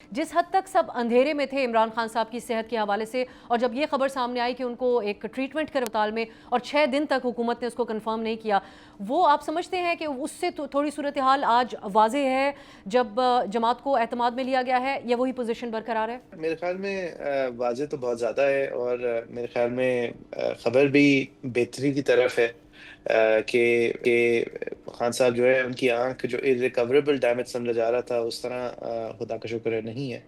जिस हद तक सब अंधेरे में थे इमरान खान साहब की सेहत के हवाले से, और जब ये खबर सामने आई कि उनको एक ट्रीटमेंट कर अस्पताल में और 6 दिन तक हुकूमत ने उसको कंफर्म नहीं किया, वो आप समझते हैं कि उससे थोड़ी सूरत हाल आज वाज़ेह है जब जमात को एतमाद में लिया गया है, या वही पोजीशन बरकरार है? मेरे ख्याल में वाज़ेह तो बहुत ज़्यादा है, और मेरे ख्याल में ख़बर भी बेहतरी की तरफ है, कि खान साहब जो है उनकी आँख जो इर्रिकवरेबल डैमेज समझा जा रहा था उस तरह खुदा का शुक्र है नहीं है,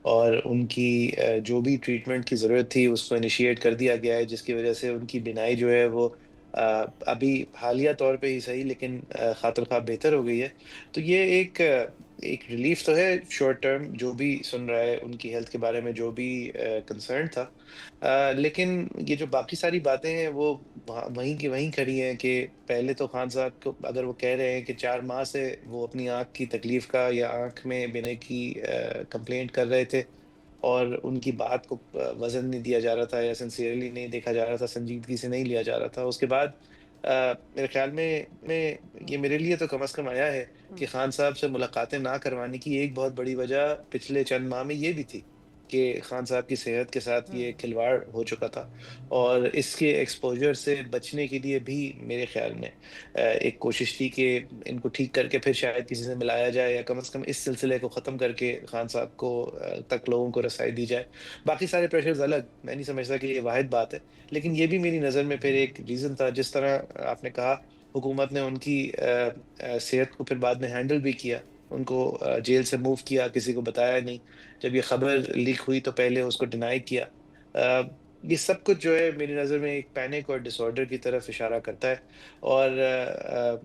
और उनकी जो भी ट्रीटमेंट की ज़रूरत थी उसको इनिशिएट कर दिया गया है, जिसकी वजह से उनकी बीनाई जो है वो अभी हालिया तौर पे ही सही लेकिन खातर ख़्वाह बेहतर हो गई है। तो ये एक रिलीफ तो है शॉर्ट टर्म, जो भी सुन रहा है उनकी हेल्थ के बारे में जो भी कंसर्न था। लेकिन ये जो बाकी सारी बातें हैं वो वहीं की वहीं खड़ी हैं, कि पहले तो खान साहब को अगर वो कह रहे हैं कि 4 माह से वो अपनी आँख की तकलीफ़ का या आँख में बिने की कंप्लेंट कर रहे थे, और उनकी बात को वज़न नहीं दिया जा रहा था या सिंसियरली नहीं देखा जा रहा था, संजीदगी से नहीं लिया जा रहा था। उसके बाद मेरे ख़्याल में ये मेरे लिए तो कम से कम आया है कि खान साहब से मुलाकातें ना करवाने की एक बहुत बड़ी वजह पिछले चंद माह में ये भी थी कि खान साहब की सेहत के साथ ये खिलवाड़ हो चुका था, और इसके एक्सपोज़र से बचने के लिए भी मेरे ख़्याल में एक कोशिश थी कि इनको ठीक करके फिर शायद किसी से मिलाया जाए, या कम से कम इस सिलसिले को ख़त्म करके खान साहब को तक लोगों को रसाई दी जाए। बाकी सारे प्रेशर्स अलग, मैं नहीं समझता कि ये वाहिद बात है, लेकिन ये भी मेरी नज़र में फिर एक रीज़न था। जिस तरह आपने कहा, हुकूमत ने उनकी सेहत को फिर बाद में हैंडल भी किया, उनको जेल से मूव किया, किसी को बताया नहीं। जब ये खबर लीक हुई तो पहले उसको डिनाई किया। ये सब कुछ जो है मेरी नज़र में एक पैनिक और डिसऑर्डर की तरफ इशारा करता है, और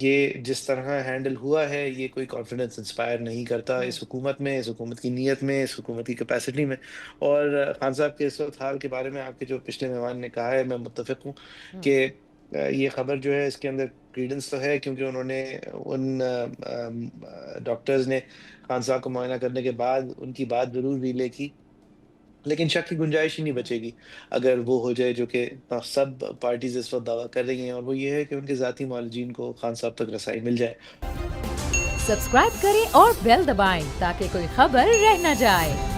ये जिस तरह हैंडल हुआ है ये कोई कॉन्फिडेंस इंस्पायर नहीं करता इस हुकूमत में, इस हुकूमत की नीयत में, इस हुकूमत की कैपेसिटी में। और खान साहब के इस वक़्त हाल के बारे में आपके जो पिछले मेहमान ने कहा है, मैं मुत्तफ़िक हूँ कि ये खबर जो है इसके अंदर क्रीडेंस तो है, क्योंकि उन्होंने उन डॉक्टर्स ने खान साहब को मुआयना करने के बाद उनकी बात ज़रूर रिले की, लेकिन शक की गुंजाइश ही नहीं बचेगी अगर वो हो जाए जो कि सब पार्टीज़ इस वक़्त दावा कर रही हैं, और वो ये है कि उनके ज़ाती मुआलजीन को खान साहब तक रसाई मिल जाए। सब्सक्राइब करें और बेल दबाएं ताकि कोई खबर रह न जाए।